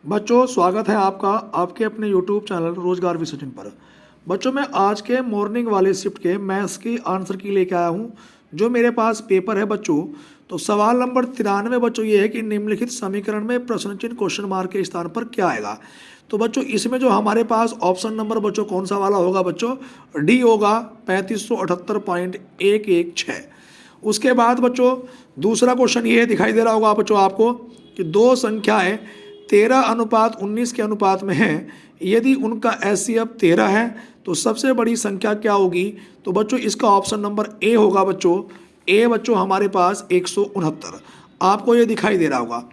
बच्चों स्वागत है आपका आपके अपने YouTube चैनल रोजगार विसर्जन पर। बच्चों मैं आज के मॉर्निंग वाले शिफ्ट के मैथ्स की आंसर की लेके आया हूँ जो मेरे पास पेपर है बच्चों। तो सवाल नंबर 93 बच्चों ये है कि निम्नलिखित समीकरण में प्रश्न चिन्ह क्वेश्चन मार्क के स्थान पर क्या आएगा। तो बच्चों इसमें जो हमारे पास ऑप्शन नंबर बच्चों कौन सा वाला होगा बच्चों, डी होगा 3578.116। उसके बाद बच्चों दूसरा क्वेश्चन ये दिखाई दे रहा होगा बच्चों आपको कि दो संख्याएं 13:19 के अनुपात में है, यदि उनका एचसीएफ 13 है तो सबसे बड़ी संख्या क्या होगी। तो बच्चों इसका ऑप्शन नंबर ए होगा बच्चों, ए बच्चों हमारे पास 169 आपको ये दिखाई दे रहा होगा।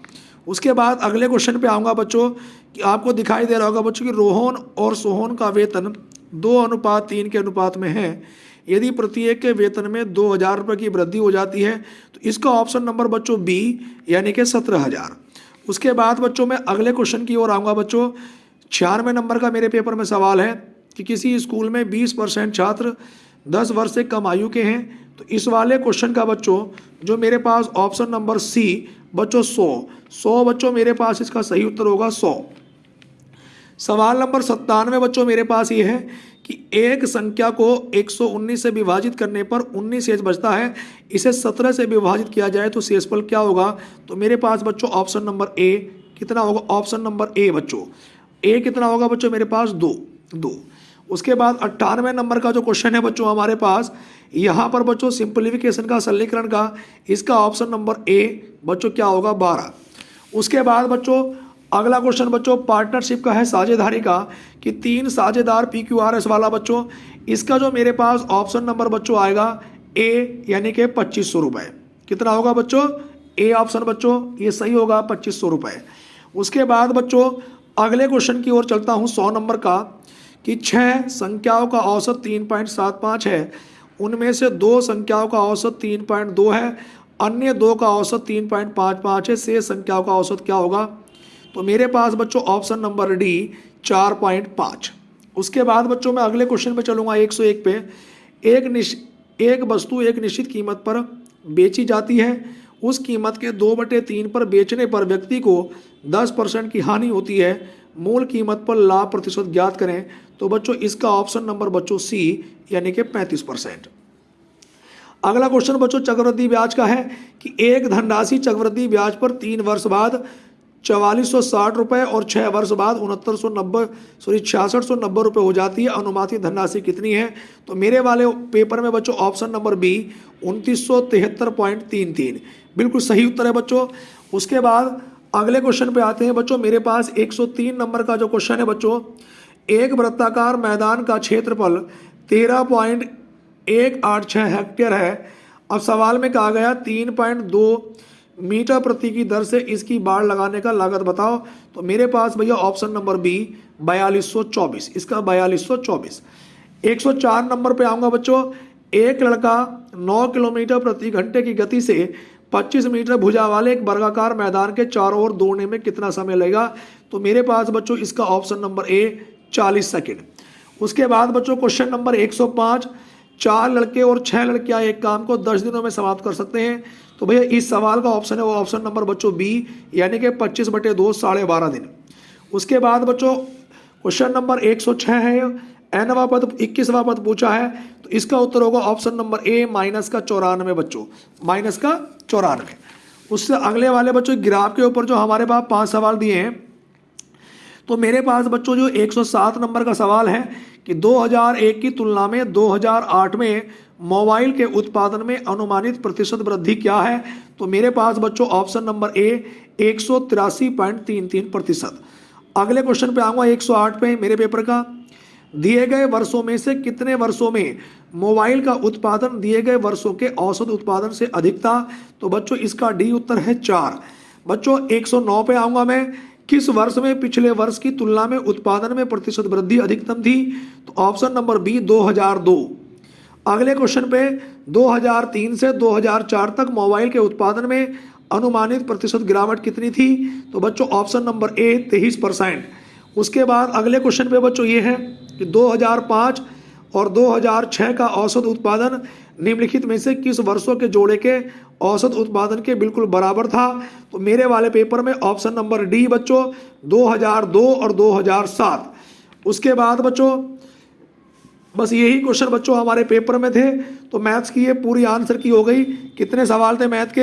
उसके बाद अगले क्वेश्चन पे आऊँगा बच्चों कि आपको दिखाई दे रहा होगा बच्चों कि रोहन और सोहन का वेतन 2:3 के अनुपात में है, यदि प्रत्येक के वेतन में 2000 रुपये की वृद्धि हो जाती है तो इसका ऑप्शन नंबर बच्चों बी यानी कि 17,000। उसके बाद बच्चों मैं अगले क्वेश्चन की ओर आऊँगा बच्चों। 96 नंबर का मेरे पेपर में सवाल है कि किसी स्कूल में 20% छात्र 10 वर्ष से कम आयु के हैं। तो इस वाले क्वेश्चन का बच्चों जो मेरे पास ऑप्शन नंबर सी बच्चों 100 बच्चों मेरे पास इसका सही उत्तर होगा 100। सवाल नंबर 97 बच्चों मेरे पास ये है कि एक संख्या को 119 से विभाजित करने पर 19 शेष बचता है, इसे 17 से विभाजित किया जाए तो शेषफल क्या होगा। तो मेरे पास बच्चों ऑप्शन नंबर ए कितना होगा, ऑप्शन नंबर ए बच्चों ए कितना होगा बच्चों मेरे पास 2। उसके बाद 98 नंबर का जो क्वेश्चन है बच्चों हमारे पास यहाँ पर बच्चों सिंप्लीफिकेशन का सरलीकरण का इसका ऑप्शन नंबर ए बच्चों क्या होगा 12। उसके बाद बच्चों अगला क्वेश्चन बच्चों पार्टनरशिप का है, साझेदारी का, कि 3 साझेदार PQRS वाला बच्चों इसका जो मेरे पास ऑप्शन नंबर बच्चों आएगा ए यानी कि 2500 रुपये। कितना होगा बच्चों, ए ऑप्शन बच्चों ये सही होगा 2500 रुपये। उसके बाद बच्चों अगले क्वेश्चन की ओर चलता हूँ 100 नंबर का कि 6 संख्याओं का औसत 3.75 है, उनमें से 2 संख्याओं का औसत 3.2 है, अन्य 2 का औसत 3.55 है, शेष संख्याओं का औसत क्या होगा। तो मेरे पास बच्चों ऑप्शन नंबर डी 4.5। उसके बाद बच्चों मैं अगले क्वेश्चन पे चलूँगा 101 पे। एक वस्तु एक निश्चित कीमत पर बेची जाती है, उस कीमत के 2/3 पर बेचने पर व्यक्ति को 10% की हानि होती है, मूल कीमत पर लाभ प्रतिशत ज्ञात करें। तो बच्चों इसका ऑप्शन नंबर बच्चों सी यानी कि 35%। अगला क्वेश्चन बच्चों चक्रवृद्धि ब्याज का है कि एक धनराशि चक्रवृद्धि ब्याज पर 3 वर्ष बाद 4460 रुपये और 6 वर्ष बाद 6690 रुपये हो जाती है, अनुमानित धनराशि कितनी है। तो मेरे वाले पेपर में बच्चों ऑप्शन नंबर बी 2973.33 बिल्कुल सही उत्तर है बच्चों। उसके बाद अगले क्वेश्चन पे आते हैं बच्चों। मेरे पास 103 नंबर का जो क्वेश्चन है बच्चों, एक वृत्ताकार मैदान का क्षेत्रफल 13.186 हेक्टेयर है। अब सवाल में कहा गया 3.2 मीटर प्रति की दर से इसकी बाड़ लगाने का लागत बताओ। तो मेरे पास भैया ऑप्शन नंबर बी 4224, इसका 4224। 104 नंबर पे आऊँगा बच्चों। एक लड़का 9 किलोमीटर प्रति घंटे की गति से 25 मीटर भुजा वाले एक वर्गाकार मैदान के चारों ओर दौड़ने में कितना समय लगेगा। तो मेरे पास बच्चों इसका ऑप्शन नंबर ए 40 सेकेंड। उसके बाद बच्चों क्वेश्चन नंबर 105, 4 लड़के और 6 लड़कियां एक काम को 10 दिनों में समाप्त कर सकते हैं। तो भैया इस सवाल का ऑप्शन है वो ऑप्शन नंबर बच्चों बी यानी कि 25/2 12.5 दिन। उसके बाद बच्चों क्वेश्चन नंबर 106 है, nवां पद 21वां पद पूछा है, तो इसका उत्तर होगा ऑप्शन नंबर ए -94 बच्चों, -94। उससे अगले वाले बच्चों ग्राफ के ऊपर जो हमारे पास 5 सवाल दिए हैं, तो मेरे पास बच्चों जो 107 नंबर का सवाल है कि 2001 की तुलना में 2008 में मोबाइल के उत्पादन में अनुमानित प्रतिशत वृद्धि क्या है। तो मेरे पास बच्चों ऑप्शन नंबर ए 183.33%। अगले क्वेश्चन पे आऊँगा 108 पे मेरे पेपर का, दिए गए वर्षों में से कितने वर्षों में मोबाइल का उत्पादन दिए गए वर्षों के औसत उत्पादन से अधिक था। तो बच्चों इसका डी उत्तर है 4। बच्चों 109 पे आऊँगा मैं, किस वर्ष में पिछले वर्ष की तुलना में उत्पादन में प्रतिशत वृद्धि अधिकतम थी। तो ऑप्शन नंबर बी 2002। अगले क्वेश्चन पे 2003 से 2004 तक मोबाइल के उत्पादन में अनुमानित प्रतिशत गिरावट कितनी थी। तो बच्चों ऑप्शन नंबर ए 23%। उसके बाद अगले क्वेश्चन पे बच्चों ये है कि 2005 और 2006 का औसत उत्पादन निम्नलिखित में से किस वर्षों के जोड़े के औसत उत्पादन के बिल्कुल बराबर था? तो मेरे वाले पेपर में ऑप्शन नंबर डी बच्चों 2002 और 2007। उसके बाद बच्चों बस यही क्वेश्चन बच्चों हमारे पेपर में थे। तो मैथ्स की ये पूरी आंसर की हो गई। कितने सवाल थे मैथ के?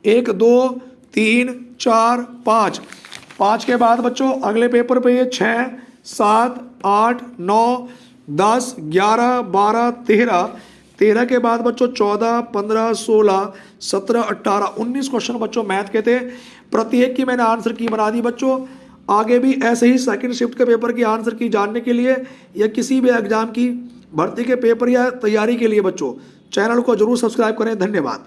एक 2 3 4 5। 5 के बाद बच्चों अगले पेपर पे ये 6 7 8 9 10 11 12 13। 13 के बाद बच्चों 14 15 16 17 18 19 क्वेश्चन बच्चों मैथ के थे। प्रत्येक की मैंने आंसर की बना दी बच्चों। आगे भी ऐसे ही सेकंड शिफ्ट के पेपर की आंसर की जानने के लिए या किसी भी एग्जाम की भर्ती के पेपर या तैयारी के लिए बच्चों चैनल को जरूर सब्सक्राइब करें। धन्यवाद।